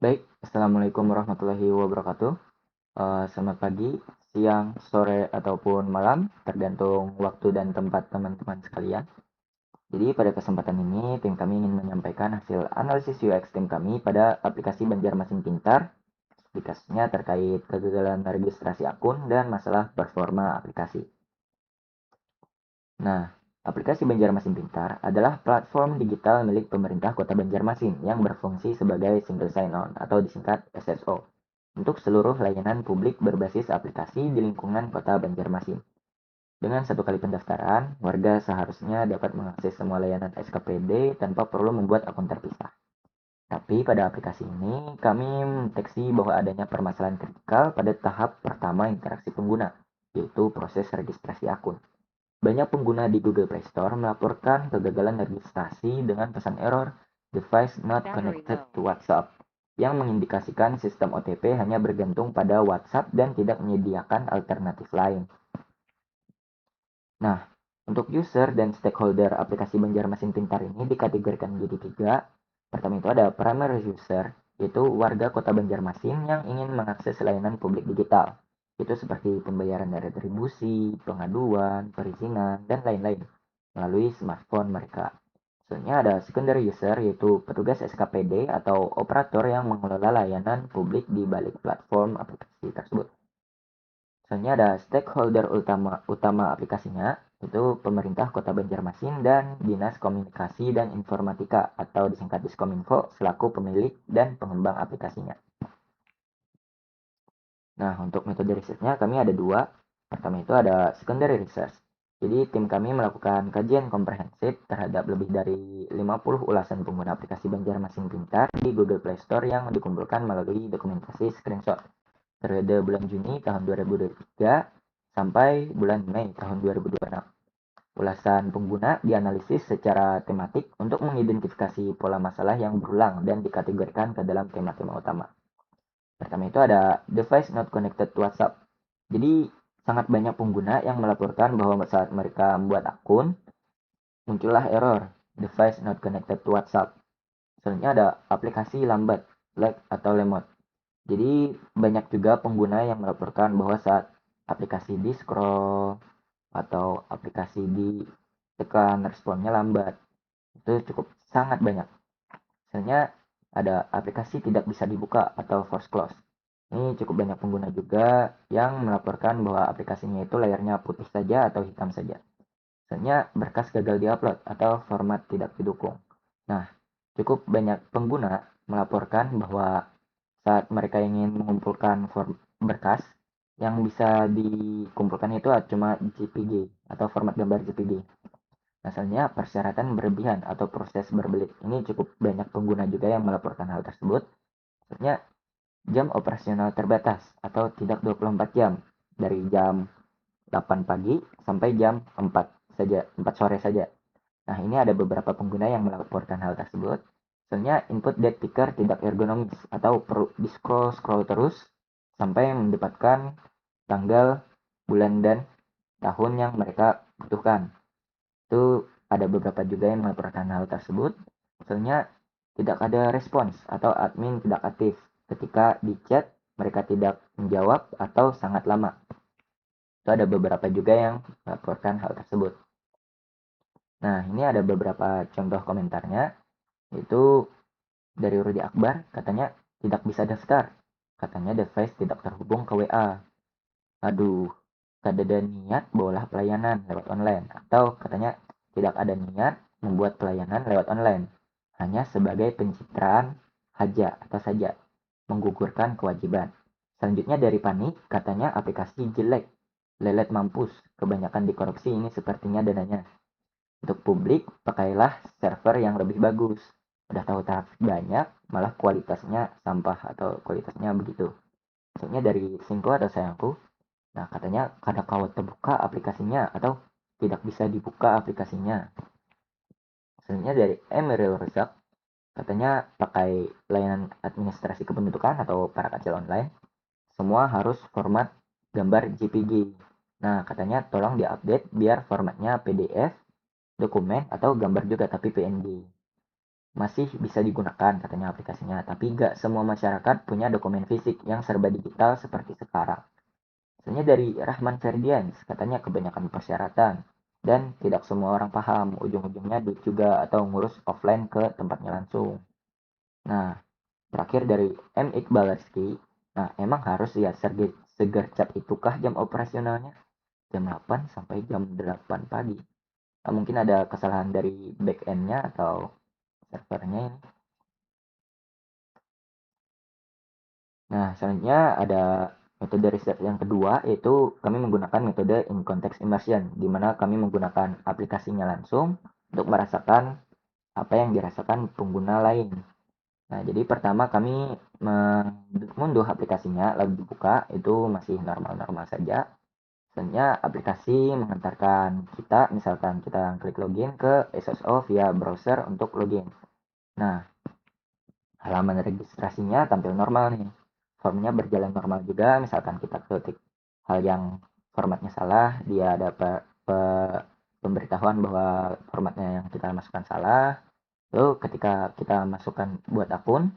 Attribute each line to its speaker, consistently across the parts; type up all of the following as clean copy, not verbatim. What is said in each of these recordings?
Speaker 1: Baik, Assalamualaikum warahmatullahi wabarakatuh. Selamat pagi, siang, sore, ataupun malam, tergantung waktu dan tempat teman-teman sekalian. Jadi pada kesempatan ini, tim kami ingin menyampaikan hasil analisis UX tim kami pada aplikasi Banjarmasin Pintar. Di kasusnya terkait kegagalan registrasi akun dan masalah performa aplikasi. Nah, aplikasi Banjarmasin Pintar adalah platform digital milik pemerintah Kota Banjarmasin yang berfungsi sebagai single sign-on atau disingkat SSO untuk seluruh layanan publik berbasis aplikasi di lingkungan Kota Banjarmasin. Dengan satu kali pendaftaran, warga seharusnya dapat mengakses semua layanan SKPD tanpa perlu membuat akun terpisah. Tapi pada aplikasi ini, kami mendeteksi bahwa adanya permasalahan kritikal pada tahap pertama interaksi pengguna, yaitu proses registrasi akun. Banyak pengguna di Google Play Store melaporkan kegagalan registrasi dengan pesan error "Device not connected to WhatsApp" yang mengindikasikan sistem OTP hanya bergantung pada WhatsApp dan tidak menyediakan alternatif lain. Nah, untuk user dan stakeholder aplikasi Banjarmasin Pintar ini dikategorikan menjadi tiga. Pertama itu ada primary user, yaitu warga kota Banjarmasin yang ingin mengakses layanan publik digital. Itu seperti pembayaran retribusi, pengaduan, perizinan, dan lain-lain melalui smartphone mereka. Selanjutnya ada secondary user, yaitu petugas SKPD atau operator yang mengelola layanan publik di balik platform aplikasi tersebut. Misalnya ada stakeholder utama aplikasinya, itu pemerintah Kota Banjarmasin dan Dinas Komunikasi dan Informatika atau disingkat Diskominfo selaku pemilik dan pengembang aplikasinya. Nah, untuk metode risetnya kami ada dua. Pertama itu ada secondary research. Jadi tim kami melakukan kajian komprehensif terhadap lebih dari 50 ulasan pengguna aplikasi Banjarmasin Pintar di Google Play Store yang dikumpulkan melalui dokumentasi screenshot periode bulan Juni tahun 2023 sampai bulan Mei tahun 2026. Ulasan pengguna dianalisis secara tematik untuk mengidentifikasi pola masalah yang berulang dan dikategorikan ke dalam tema-tema utama. Pertama itu ada device not connected to WhatsApp. Jadi sangat banyak pengguna yang melaporkan bahwa saat mereka membuat akun, muncullah error device not connected to WhatsApp. Selanjutnya ada aplikasi lambat, lag atau lemot. Jadi banyak juga pengguna yang melaporkan bahwa saat aplikasi di scroll atau aplikasi ditekan responnya lambat. Itu cukup sangat banyak. Misalnya ada aplikasi tidak bisa dibuka atau force close. Ini cukup banyak pengguna juga yang melaporkan bahwa aplikasinya itu layarnya putih saja atau hitam saja. Misalnya berkas gagal diupload atau format tidak didukung. Nah, cukup banyak pengguna melaporkan bahwa saat mereka ingin mengumpulkan form berkas, yang bisa dikumpulkan itu cuma JPG atau format gambar JPG. Asalnya persyaratan berlebihan atau proses berbelit. Ini cukup banyak pengguna juga yang melaporkan hal tersebut. Maksudnya jam operasional terbatas atau tidak 24 jam dari jam 8 pagi sampai jam 4 saja, 4 sore saja. Nah, ini ada beberapa pengguna yang melaporkan hal tersebut. Misalnya input date picker tidak ergonomis atau perlu di-scroll terus sampai mendapatkan tanggal, bulan, dan tahun yang mereka butuhkan. Itu ada beberapa juga yang melaporkan hal tersebut. Misalnya tidak ada respons atau admin tidak aktif. Ketika di chat, mereka tidak menjawab atau sangat lama. Itu ada beberapa juga yang melaporkan hal tersebut. Nah, ini ada beberapa contoh komentarnya. Itu dari Rudi Akbar, katanya tidak bisa daftar. Katanya device tidak terhubung ke WA. Aduh, tidak ada niat bawalah pelayanan lewat online. Atau katanya tidak ada niat membuat pelayanan lewat online. Hanya sebagai pencitraan saja atau saja. Menggugurkan kewajiban. Selanjutnya dari Panik, katanya aplikasi jelek. Lelet mampus. Kebanyakan dikorupsi ini sepertinya dananya. Untuk publik, pakailah server yang lebih bagus. Udah tahu traffic banyak, malah kualitasnya sampah atau kualitasnya begitu. Maksudnya dari Singko atau sayangku, nah katanya kada kawat terbuka aplikasinya atau tidak bisa dibuka aplikasinya. Selanjutnya dari Emeril Rezak, katanya pakai layanan administrasi kependudukan atau para kacil online, semua harus format gambar JPG. Nah, katanya tolong diupdate biar formatnya PDF, dokumen, atau gambar juga tapi PNG. masih bisa digunakan katanya aplikasinya, tapi nggak semua masyarakat punya dokumen fisik yang serba digital seperti sekarang. Misalnya dari Rahman Ferdians, katanya kebanyakan persyaratan dan tidak semua orang paham, ujung-ujungnya duit juga atau ngurus offline ke tempatnya langsung. Nah, terakhir dari M. Iqbal Rizky, nah emang harus ya segercep itukah jam operasionalnya? Jam 8 sampai jam 8 pagi. Nah, mungkin ada kesalahan dari back end-nya atau servernya ini. Nah, selanjutnya ada metode riset yang kedua, yaitu kami menggunakan metode in context immersion, di mana kami menggunakan aplikasinya langsung untuk merasakan apa yang dirasakan pengguna lain. Nah, jadi pertama kami mengunduh aplikasinya, lalu dibuka, itu masih normal-normal saja. Selanjutnya aplikasi mengantarkan kita, misalkan kita klik login ke SSO via browser untuk login. Nah, halaman registrasinya tampil normal nih. Formnya berjalan normal juga, misalkan kita ketik hal yang formatnya salah, dia ada pemberitahuan bahwa formatnya yang kita masukkan salah. Lalu ketika kita masukkan buat akun,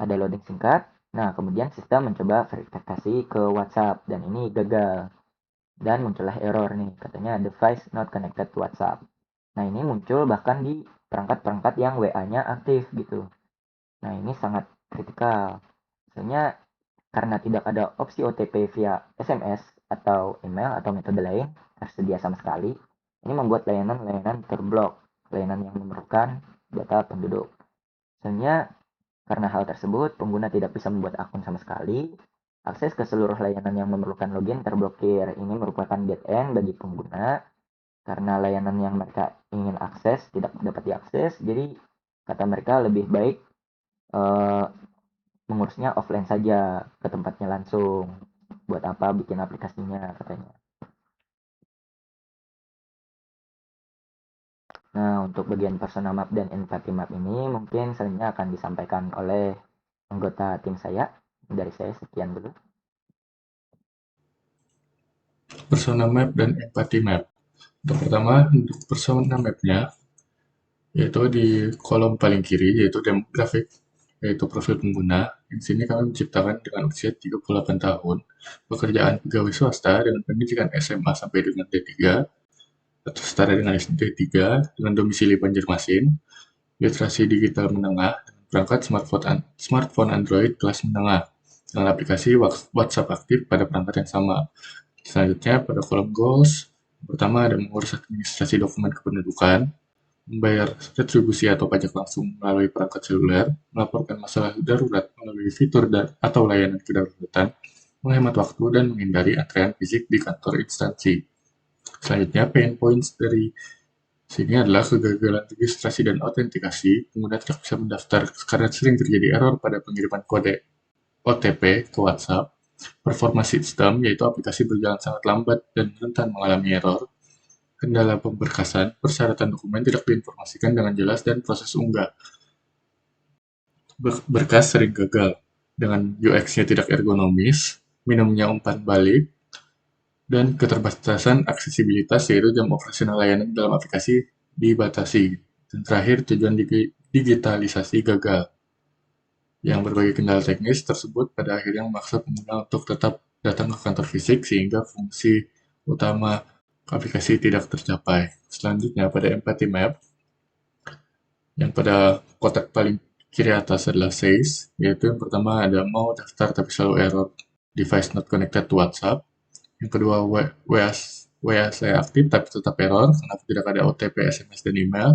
Speaker 1: ada loading singkat. Nah, kemudian sistem mencoba verifikasi ke WhatsApp dan ini gagal. Dan muncullah error nih, katanya device not connected to WhatsApp. Nah, ini muncul bahkan di perangkat-perangkat yang WA-nya aktif gitu. Nah, ini sangat kritikal. Misalnya karena tidak ada opsi OTP via SMS atau email atau metode lain tersedia sama sekali, ini membuat layanan-layanan terblok, layanan yang memerlukan data penduduk. Misalnya karena hal tersebut, pengguna tidak bisa membuat akun sama sekali, akses ke seluruh layanan yang memerlukan login terblokir. Ini merupakan dead end bagi pengguna karena layanan yang mereka ingin akses tidak dapat diakses. Jadi kata mereka lebih baik eh, mengurusnya offline saja ke tempatnya langsung. Buat apa bikin aplikasinya katanya. Nah, untuk bagian persona map dan empathy map ini mungkin selanjutnya akan disampaikan oleh anggota tim saya. Dari saya sekian dulu.
Speaker 2: Persona Map dan Empathy Map. Untuk pertama, untuk persona map-nya, yaitu di kolom paling kiri, yaitu demografik, yaitu profil pengguna. Di sini kami menciptakan dengan usia 38 tahun, pekerjaan pegawai swasta dengan pendidikan SMA sampai dengan D3, atau setara dengan SD3, dengan domisili Banjarmasin, literasi digital menengah, dengan perangkat smartphone Android kelas menengah, dengan aplikasi WhatsApp aktif pada perangkat yang sama. Selanjutnya, pada kolom goals, pertama ada mengurus administrasi dokumen kependudukan, membayar retribusi atau pajak langsung melalui perangkat seluler, melaporkan masalah darurat melalui fitur atau layanan kedaruratan, menghemat waktu dan menghindari antrean fisik di kantor instansi. Selanjutnya, pain points dari sini adalah kegagalan registrasi dan autentikasi, pengguna tidak bisa mendaftar karena sering terjadi error pada pengiriman kode OTP ke WhatsApp, performa sistem, yaitu aplikasi berjalan sangat lambat dan rentan mengalami error, kendala pemberkasan, persyaratan dokumen tidak diinformasikan dengan jelas dan proses unggah berkas sering gagal dengan UX-nya tidak ergonomis, minimnya umpan balik, dan keterbatasan aksesibilitas yaitu jam operasional layanan dalam aplikasi dibatasi. Dan terakhir, tujuan digitalisasi gagal. Yang berbagai kendala teknis tersebut pada akhirnya memaksa pengguna untuk tetap datang ke kantor fisik sehingga fungsi utama aplikasi tidak tercapai. Selanjutnya pada Empathy Map, yang pada kotak paling kiri atas adalah says, yaitu yang pertama ada mau daftar tapi selalu error, device not connected to WhatsApp. Yang kedua WA saya aktif tapi tetap error, kenapa tidak ada OTP, SMS, dan email,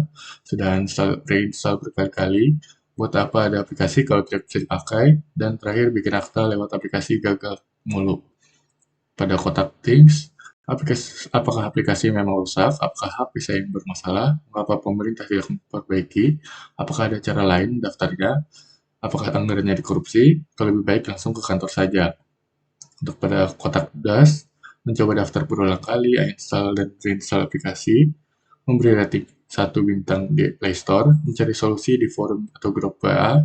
Speaker 2: sudah reinstall berkali-kali, buat apa ada aplikasi kalau tidak bisa dipakai, dan terakhir bikin akta lewat aplikasi gagal mulu. Pada kotak things, apakah aplikasi memang rusak? Apakah HP saya yang bermasalah? Mengapa pemerintah tidak memperbaiki? Apakah ada cara lain daftarnya? Apakah anggarannya dikorupsi? Kalau lebih baik langsung ke kantor saja. Untuk pada kotak das, mencoba daftar berulang kali, uninstall dan reinstall aplikasi, memberi rating 1 bintang di Play Store, mencari solusi di forum atau grup WA,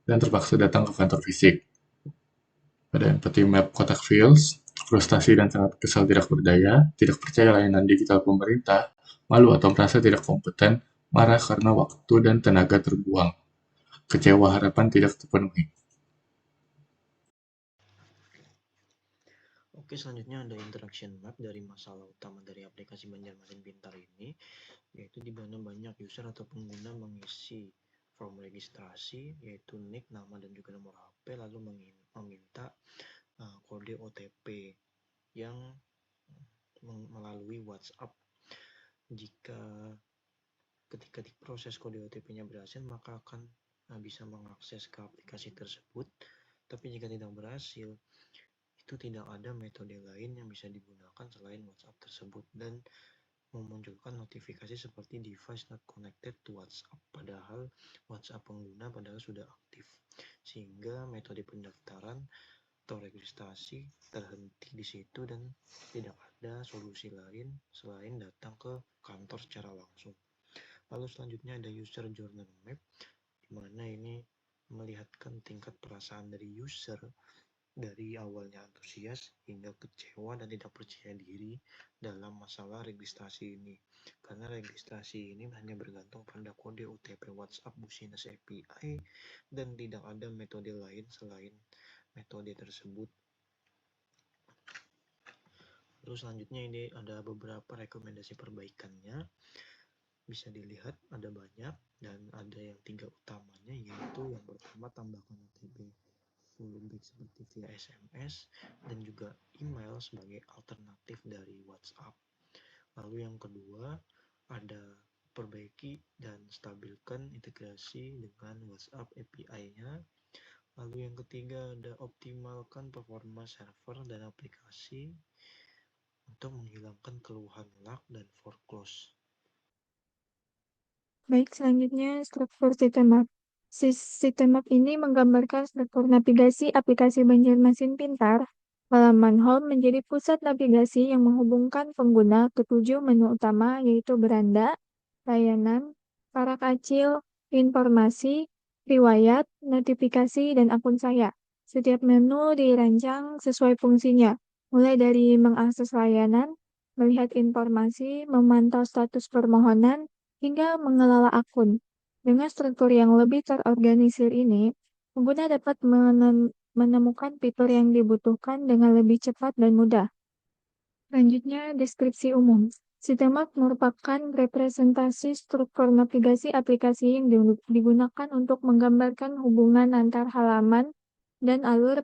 Speaker 2: dan terpaksa datang ke kantor fisik. Pada empathy map kotak feels, frustasi dan sangat kesal tidak berdaya, tidak percaya layanan digital pemerintah, malu atau merasa tidak kompeten, marah karena waktu dan tenaga terbuang, kecewa harapan tidak terpenuhi.
Speaker 3: Oke, selanjutnya ada interaction map dari masalah utama dari aplikasi Banjarmasin Pintar ini, yaitu di mana banyak user atau pengguna mengisi form registrasi, yaitu nick, nama, dan juga nomor HP, lalu meminta kode OTP yang melalui WhatsApp. Jika ketika proses kode OTP-nya berhasil, maka akan bisa mengakses ke aplikasi tersebut. Tapi jika tidak berhasil, itu tidak ada metode lain yang bisa digunakan selain WhatsApp tersebut dan memunculkan notifikasi seperti device not connected to WhatsApp, padahal WhatsApp pengguna padahal sudah aktif, sehingga metode pendaftaran atau registrasi terhenti di situ dan tidak ada solusi lain selain datang ke kantor secara langsung. Lalu selanjutnya ada user journal map, di mana ini melihatkan tingkat perasaan dari user dari awalnya antusias hingga kecewa dan tidak percaya diri dalam masalah registrasi ini. Karena registrasi ini hanya bergantung pada kode OTP WhatsApp Business API dan tidak ada metode lain selain metode tersebut. Lalu selanjutnya ini ada beberapa rekomendasi perbaikannya. Bisa dilihat ada banyak dan ada yang 3 utamanya, yaitu yang pertama tambahkan OTP fallback seperti via SMS dan juga email sebagai alternatif dari WhatsApp. Lalu yang kedua ada perbaiki dan stabilkan integrasi dengan WhatsApp API-nya. Lalu yang ketiga ada optimalkan performa server dan aplikasi untuk menghilangkan keluhan lag dan foreclose.
Speaker 4: Baik, selanjutnya struktur sistem map. Sistem map ini menggambarkan struktur navigasi aplikasi Banjarmasin Pintar. Halaman home menjadi pusat navigasi yang menghubungkan pengguna ke 7 menu utama, yaitu beranda, layanan, para kecil, informasi, riwayat, notifikasi, dan akun saya. Setiap menu dirancang sesuai fungsinya, mulai dari mengakses layanan, melihat informasi, memantau status permohonan, hingga mengelola akun. Dengan struktur yang lebih terorganisir ini, pengguna dapat menemukan fitur yang dibutuhkan dengan lebih cepat dan mudah. Selanjutnya, deskripsi umum. Sitemap merupakan representasi struktur navigasi aplikasi yang digunakan untuk menggambarkan hubungan antar halaman dan alur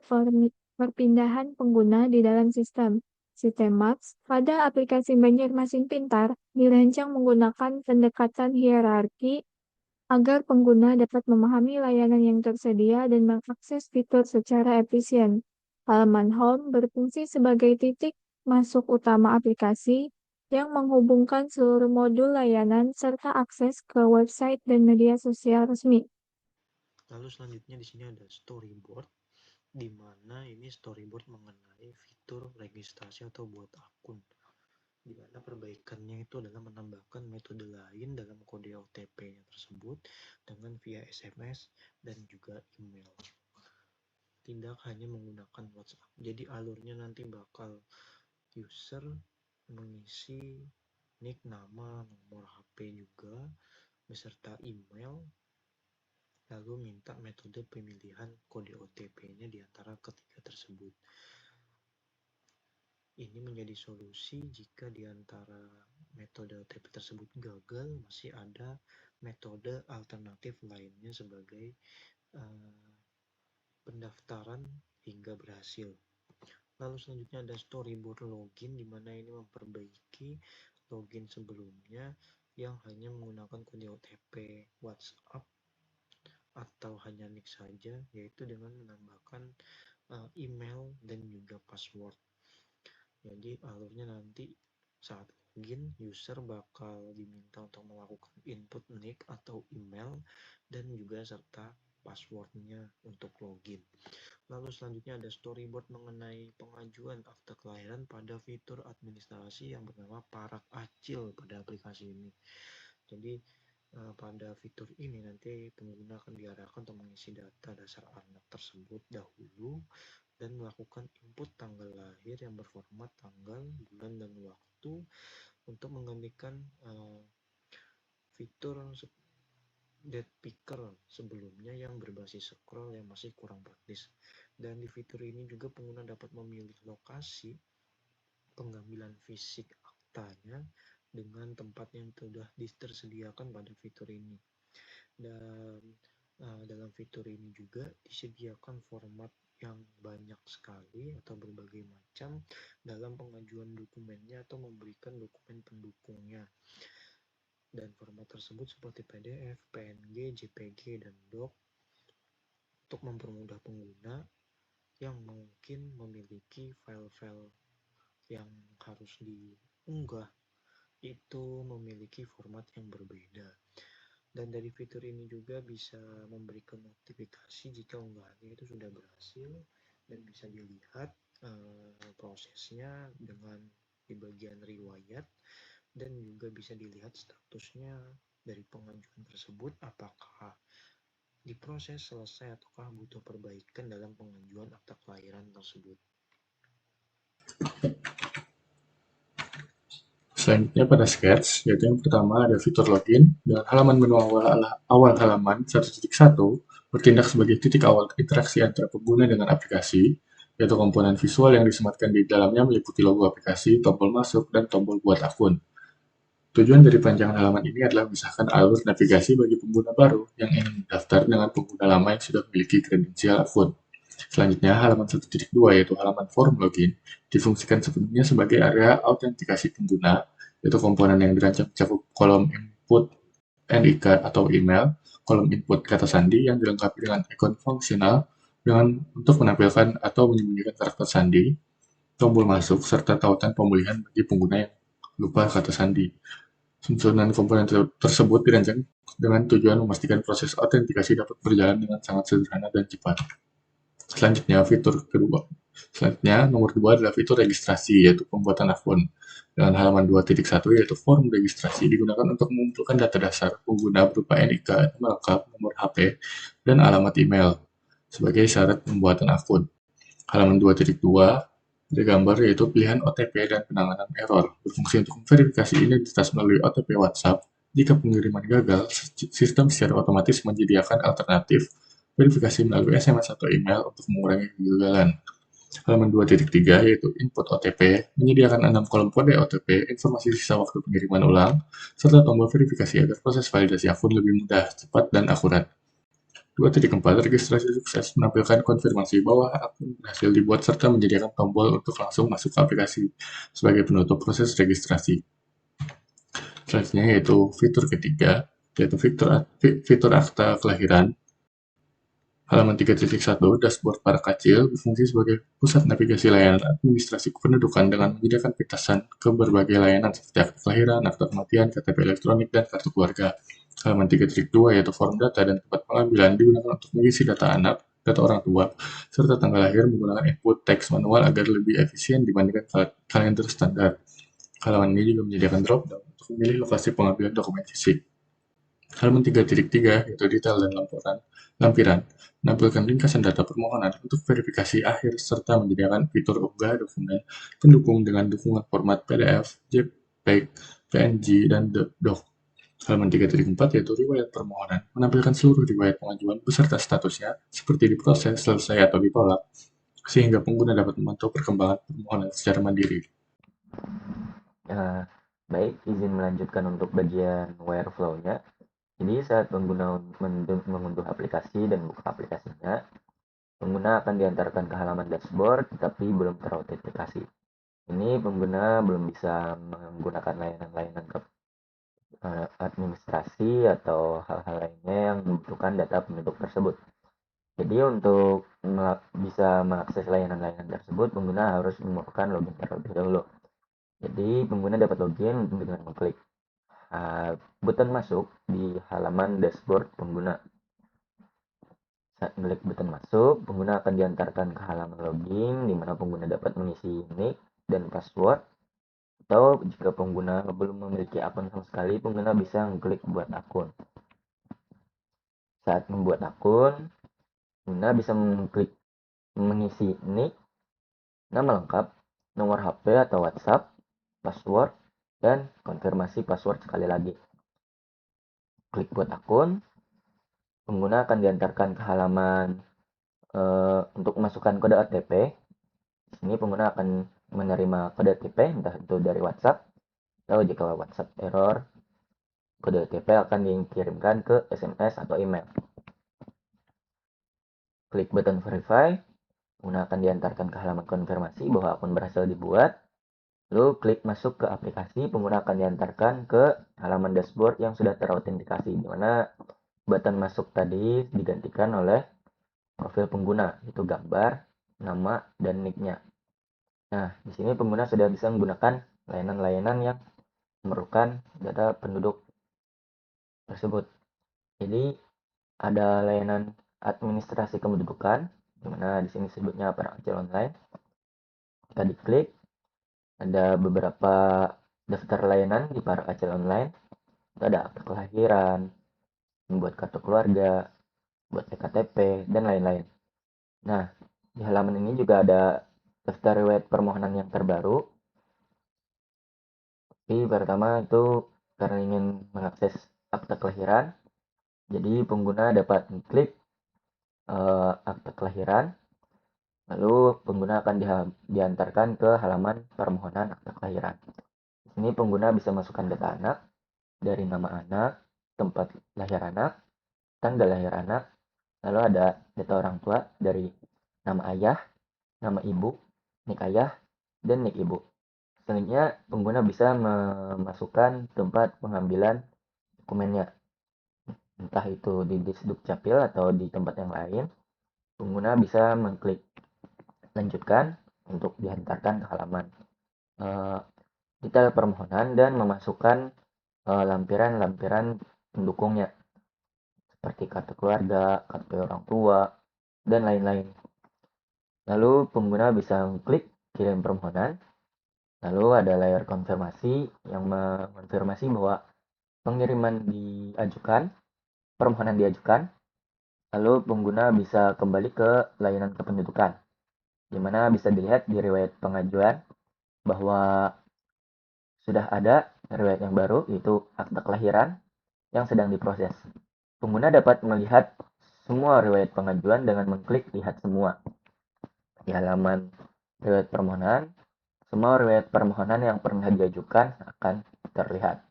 Speaker 4: perpindahan pengguna di dalam sistem. Sitemap pada aplikasi Banjarmasin Pintar dirancang menggunakan pendekatan hierarki agar pengguna dapat memahami layanan yang tersedia dan mengakses fitur secara efisien. Halaman home berfungsi sebagai titik masuk utama aplikasi yang menghubungkan seluruh modul layanan serta akses ke website dan media sosial resmi.
Speaker 3: Lalu selanjutnya di sini ada storyboard, di mana ini storyboard mengenai fitur registrasi atau buat akun, di mana perbaikannya itu adalah menambahkan metode lain dalam kode OTP-nya tersebut dengan via SMS dan juga email. Tidak hanya menggunakan WhatsApp. Jadi alurnya nanti bakal user mengisi nick, nama, nomor HP juga beserta email, lalu minta metode pemilihan kode OTP-nya di antara ketiga tersebut. Ini menjadi solusi jika di antara metode OTP tersebut gagal, masih ada metode alternatif lainnya sebagai pendaftaran hingga berhasil. Lalu selanjutnya ada storyboard login, di mana ini memperbaiki login sebelumnya yang hanya menggunakan kode OTP WhatsApp atau hanya nick saja, yaitu dengan menambahkan email dan juga password. Jadi alurnya nanti saat login, user bakal diminta untuk melakukan input nick atau email dan juga serta passwordnya untuk login. Lalu selanjutnya ada storyboard mengenai pengajuan akte kelahiran pada fitur administrasi yang bernama Parak Acil pada aplikasi ini. Jadi pada fitur ini nanti pengguna akan diarahkan untuk mengisi data dasar anak tersebut dahulu dan melakukan input tanggal lahir yang berformat tanggal, bulan, dan waktu untuk menggantikan fitur dead picker sebelumnya yang berbasis scroll yang masih kurang praktis. Dan di fitur ini juga pengguna dapat memilih lokasi pengambilan fisik aktanya dengan tempat yang sudah tersediakan pada fitur ini. Dan dalam fitur ini juga disediakan format yang banyak sekali atau berbagai macam dalam pengajuan dokumennya atau memberikan dokumen pendukungnya. Dan format tersebut seperti PDF, PNG, JPG, dan DOC untuk mempermudah pengguna yang mungkin memiliki file-file yang harus diunggah itu memiliki format yang berbeda. Dan dari fitur ini juga bisa memberikan notifikasi jika unggahannya itu sudah berhasil dan bisa dilihat prosesnya dengan di bagian riwayat, dan juga bisa dilihat statusnya dari pengajuan tersebut apakah diproses selesai ataukah butuh perbaikan dalam pengajuan akta kelahiran tersebut.
Speaker 2: Selanjutnya pada Sketch, yaitu yang pertama ada fitur login, dengan halaman menu awal halaman 1.1 bertindak sebagai titik awal interaksi antara pengguna dengan aplikasi, yaitu komponen visual yang disematkan di dalamnya meliputi logo aplikasi, tombol masuk, dan tombol buat akun. Tujuan dari panjangan halaman ini adalah memisahkan alur navigasi bagi pengguna baru yang ingin mendaftar dengan pengguna lama yang sudah memiliki kredensial akun. Selanjutnya, halaman 1.2 yaitu halaman form login difungsikan sepenuhnya sebagai area autentikasi pengguna, yaitu komponen yang dirancang mencakup kolom input NIK atau email, kolom input kata sandi yang dilengkapi dengan ikon fungsional untuk menampilkan atau menyembunyikan karakter sandi, tombol masuk, serta tautan pemulihan bagi pengguna yang lupa kata sandi. Susunan komponen tersebut dirancang dengan tujuan memastikan proses autentikasi dapat berjalan dengan sangat sederhana dan cepat. Selanjutnya, nomor 2 adalah fitur registrasi, yaitu pembuatan akun. Dengan halaman 2.1 yaitu form registrasi digunakan untuk mengumpulkan data dasar pengguna berupa NIK, nama lengkap, nomor HP, dan alamat email sebagai syarat pembuatan akun. Halaman 2.2 ada gambar yaitu pilihan OTP dan penanganan error, berfungsi untuk memverifikasi identitas melalui OTP WhatsApp. Jika pengiriman gagal, sistem secara otomatis menyediakan alternatif verifikasi melalui SMS atau email untuk mengurangi kegagalan. Halaman 2.3 yaitu input OTP menyediakan 6 kolom kode OTP, informasi sisa waktu pengiriman ulang, serta tombol verifikasi agar proses validasi akun lebih mudah, cepat, dan akurat. 2.4 registrasi sukses menampilkan konfirmasi bahwa akun berhasil dibuat serta menyediakan tombol untuk langsung masuk ke aplikasi sebagai penutup proses registrasi. Selanjutnya yaitu fitur ketiga, yaitu fitur akta kelahiran. Halaman 3.1 dashboard para kecil berfungsi sebagai pusat navigasi layanan administrasi kependudukan dengan menyediakan pintasan ke berbagai layanan seperti akta kelahiran, akta kematian, KTP elektronik, dan kartu keluarga. Halaman 3.2 yaitu form data dan tempat pengambilan digunakan untuk mengisi data anak, data orang tua, serta tanggal lahir menggunakan input teks manual agar lebih efisien dibandingkan kalender standar. Halaman ini juga menyediakan drop-down untuk memilih lokasi pengambilan dokumen fisik. Halaman 3.3 yaitu detail dan lampiran menampilkan ringkasan data permohonan untuk verifikasi akhir serta menyediakan fitur unggah dokumen pendukung dengan dukungan format PDF, JPEG, PNG, dan DOC. Halaman 3.4 yaitu riwayat permohonan menampilkan seluruh riwayat pengajuan beserta statusnya seperti diproses, selesai, atau ditolak, sehingga pengguna dapat memantau perkembangan permohonan secara mandiri.
Speaker 1: Baik, izin melanjutkan untuk bagian Wireflow-nya. Jadi saat pengguna mengunduh aplikasi dan buka aplikasinya, pengguna akan diantarkan ke halaman dashboard tapi belum terautentikasi. Ini pengguna belum bisa menggunakan layanan-layanan administrasi atau hal-hal lainnya yang membutuhkan data penduduk tersebut. Jadi untuk bisa mengakses layanan-layanan tersebut, pengguna harus melakukan login terlebih dahulu. Jadi pengguna dapat login dengan mengklik button masuk di halaman dashboard pengguna. Saat klik button masuk, pengguna akan diantarkan ke halaman login di mana pengguna dapat mengisi nick dan password. Atau jika pengguna belum memiliki akun sama sekali, pengguna bisa mengklik buat akun. Saat membuat akun, pengguna bisa mengklik mengisi nick, nama lengkap, nomor HP atau WhatsApp, password, dan konfirmasi password sekali lagi. klik buat akun, pengguna akan diantarkan ke halaman untuk memasukkan kode OTP. Di sini pengguna akan menerima kode OTP entah itu dari WhatsApp, atau jika WhatsApp error, kode OTP akan dikirimkan ke SMS atau email. Klik button verify, pengguna akan diantarkan ke halaman konfirmasi bahwa akun berhasil dibuat. Lalu klik masuk ke aplikasi, pengguna akan diantarkan ke halaman dashboard yang sudah terautentikasi, di mana button masuk tadi digantikan oleh profil pengguna, yaitu gambar, nama, dan nick-nya. Nah, di sini pengguna sudah bisa menggunakan layanan-layanan yang memerlukan data penduduk tersebut. Jadi, ada layanan administrasi kependudukan, di mana di sini disebutnya Peracil Online. Jika diklik, ada beberapa daftar layanan di Peracil Online. Itu ada akta kelahiran, membuat kartu keluarga, buat EKTP, dan lain-lain. Nah, di halaman ini juga ada daftar riwayat permohonan yang terbaru. Tapi pertama itu karena ingin mengakses akta kelahiran, jadi pengguna dapat mengklik akta kelahiran, lalu pengguna akan diantarkan ke halaman permohonan akta kelahiran. Di sini pengguna bisa masukkan data anak, dari nama anak, tempat lahir anak, tanggal lahir anak, lalu ada data orang tua dari nama ayah, nama ibu, nik ayah, dan nik ibu. Selanjutnya, pengguna bisa memasukkan tempat pengambilan dokumennya, entah itu di Disdukcapil atau di tempat yang lain. Pengguna bisa mengklik lanjutkan untuk diantarkan ke halaman detail permohonan dan memasukkan lampiran-lampiran pendukungnya, seperti kartu keluarga, kartu orang tua, dan lain-lain. Lalu pengguna bisa mengklik kirim permohonan. Lalu ada layar konfirmasi yang mengonfirmasi bahwa pengiriman diajukan, permohonan diajukan. Lalu pengguna bisa kembali ke layanan kependudukan, di mana bisa dilihat di riwayat pengajuan bahwa sudah ada riwayat yang baru, yaitu akta kelahiran yang sedang diproses. Pengguna dapat melihat semua riwayat pengajuan dengan mengklik lihat semua. Di halaman riwayat permohonan, semua riwayat permohonan yang pernah diajukan akan terlihat.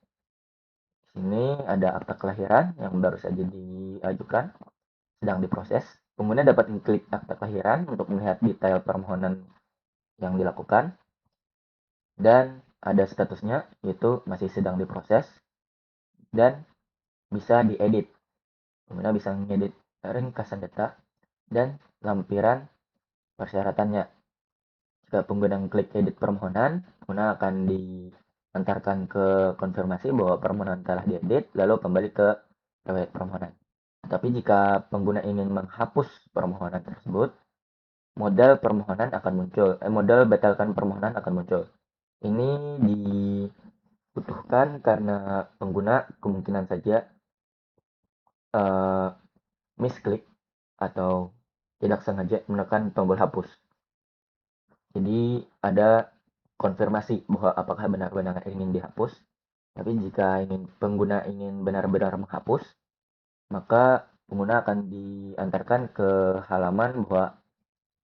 Speaker 1: Di sini ada akta kelahiran yang baru saja diajukan, sedang diproses. Pengguna dapat mengklik akta kelahiran untuk melihat detail permohonan yang dilakukan. Dan ada statusnya, yaitu masih sedang diproses. Dan bisa diedit. Pengguna bisa mengedit ringkasan data dan lampiran persyaratannya. Jika pengguna klik edit permohonan, pengguna akan diantarkan ke konfirmasi bahwa permohonan telah diedit, lalu kembali ke riwayat permohonan. Tapi jika pengguna ingin menghapus permohonan tersebut, modal batalkan permohonan akan muncul. Ini dibutuhkan karena pengguna kemungkinan saja misklik atau tidak sengaja menekan tombol hapus. Jadi ada konfirmasi bahwa apakah benar-benar ingin dihapus. Tapi jika pengguna ingin benar-benar menghapus, maka pengguna akan diantarkan ke halaman bahwa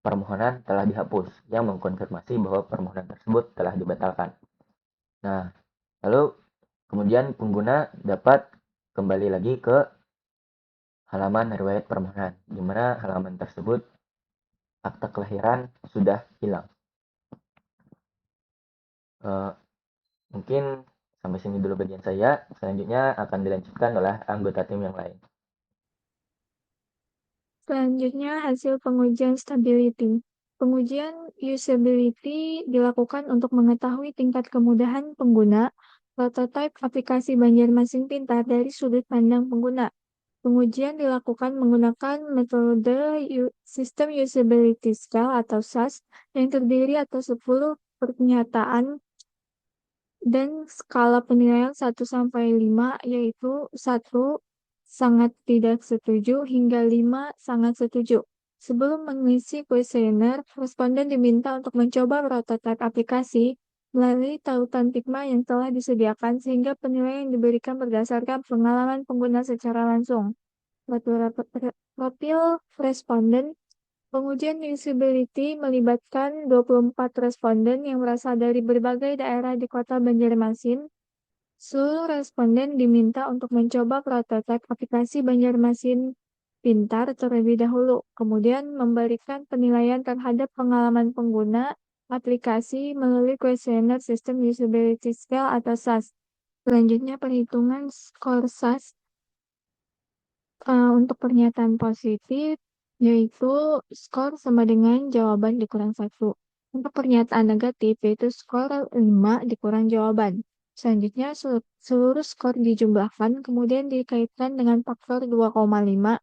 Speaker 1: permohonan telah dihapus, yang mengkonfirmasi bahwa permohonan tersebut telah dibatalkan. Nah, lalu kemudian pengguna dapat kembali lagi ke halaman riwayat permohonan, di mana halaman tersebut akta kelahiran sudah hilang. Mungkin sampai sini dulu bagian saya. Selanjutnya akan dilanjutkan oleh anggota tim yang lain.
Speaker 4: Selanjutnya, hasil pengujian stability. Pengujian usability dilakukan untuk mengetahui tingkat kemudahan pengguna prototipe aplikasi Banjarmasin Pintar dari sudut pandang pengguna. Pengujian dilakukan menggunakan metode System Usability Scale atau SAS yang terdiri atas 10 pernyataan dan skala penilaian 1-5, yaitu 1 sangat tidak setuju hingga 5 sangat setuju. Sebelum mengisi kuesioner, responden diminta untuk mencoba prototipe aplikasi melalui tautan Figma yang telah disediakan sehingga penilaian diberikan berdasarkan pengalaman pengguna secara langsung. Profil responden. Pengujian usability melibatkan 24 responden yang berasal dari berbagai daerah di kota Banjarmasin. Seluruh responden diminta untuk mencoba prototipe aplikasi Banjarmasin Pintar terlebih dahulu, kemudian memberikan penilaian terhadap pengalaman pengguna aplikasi melalui kuesioner System Usability Scale atau SAS. Selanjutnya perhitungan skor SAS untuk pernyataan positif, yaitu skor sama dengan jawaban dikurang 1. Untuk pernyataan negatif, yaitu skor 5 dikurang jawaban. Selanjutnya, seluruh skor dijumlahkan, kemudian dikaitkan dengan faktor 2,5,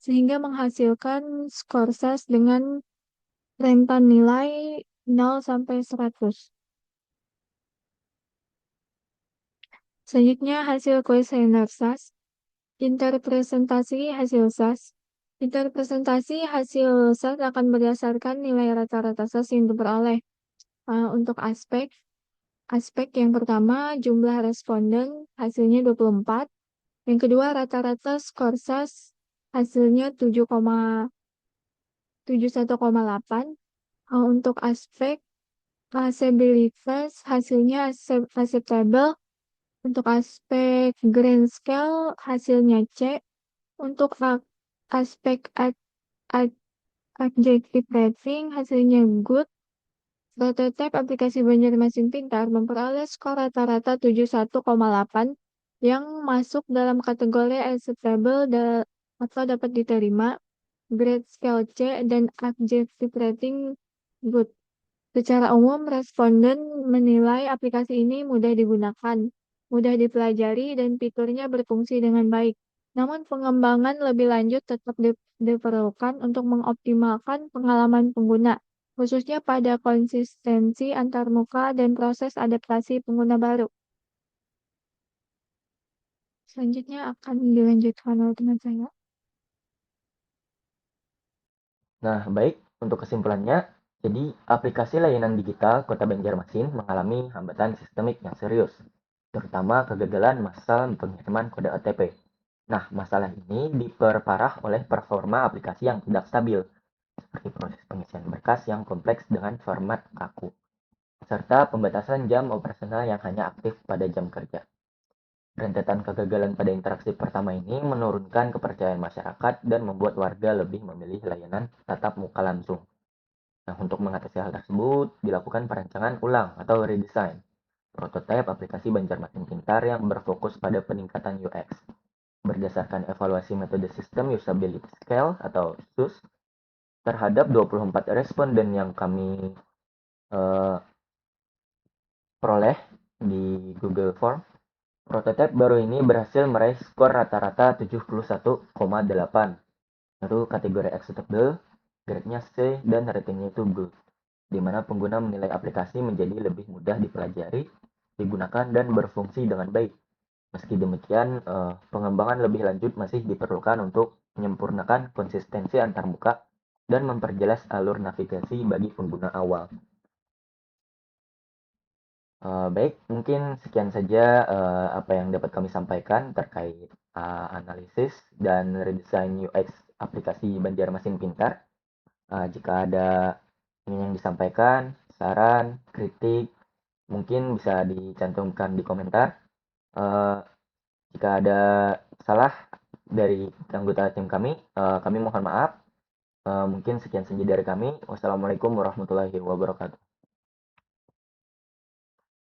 Speaker 4: sehingga menghasilkan skor SAS dengan rentan nilai 0 sampai 100. Selanjutnya, hasil kuesioner SAS. Interpresentasi hasil SAS. Interpresentasi hasil SAS akan berdasarkan nilai rata-rata SAS yang diperoleh. Untuk aspek yang pertama, jumlah responden hasilnya 24. Yang kedua, rata-rata skor SAS hasilnya 7,71,8. Untuk aspek asabilitas hasilnya acceptable. Untuk aspek grand scale hasilnya C. Untuk aspek adjective rating hasilnya good. Prototipe aplikasi Banjarmasin Pintar memperoleh skor rata-rata 71,8 yang masuk dalam kategori acceptable atau dapat diterima, grade scale C, dan adjective rating good. Secara umum, responden menilai aplikasi ini mudah digunakan, mudah dipelajari, dan fiturnya berfungsi dengan baik. Namun pengembangan lebih lanjut tetap diperlukan untuk mengoptimalkan pengalaman pengguna, khususnya pada konsistensi antarmuka dan proses adaptasi pengguna baru. Selanjutnya akan dilanjutkan oleh teman saya.
Speaker 1: Nah, baik, untuk kesimpulannya, jadi aplikasi layanan digital Kota Banjarmasin mengalami hambatan sistemik yang serius, terutama kegagalan massal pengiriman kode OTP. Nah, masalah ini diperparah oleh performa aplikasi yang tidak stabil, seperti proses pengisian berkas yang kompleks dengan format kaku, serta pembatasan jam operasional yang hanya aktif pada jam kerja. Rentetan kegagalan pada interaksi pertama ini menurunkan kepercayaan masyarakat dan membuat warga lebih memilih layanan tatap muka langsung. Nah, untuk mengatasi hal tersebut, dilakukan perancangan ulang atau redesign prototipe aplikasi Banjarmasin Pintar yang berfokus pada peningkatan UX. Berdasarkan evaluasi metode System Usability Scale atau SUS, terhadap 24 responden yang kami peroleh di Google Form, prototipe baru ini berhasil meraih skor rata-rata 71,8. Lalu kategori acceptable, grade-nya C, dan ratingnya itu good, di mana pengguna menilai aplikasi menjadi lebih mudah dipelajari, digunakan, dan berfungsi dengan baik. Meski demikian, pengembangan lebih lanjut masih diperlukan untuk menyempurnakan konsistensi antarmuka dan memperjelas alur navigasi bagi pengguna awal. Baik, mungkin sekian saja apa yang dapat kami sampaikan terkait analisis dan redesign UX aplikasi Banjarmasin Pintar. Jika ada yang disampaikan, saran, kritik, mungkin bisa dicantumkan di komentar. Jika ada salah dari anggota tim kami mohon maaf. Mungkin sekian saja dari kami. Wassalamualaikum warahmatullahi wabarakatuh.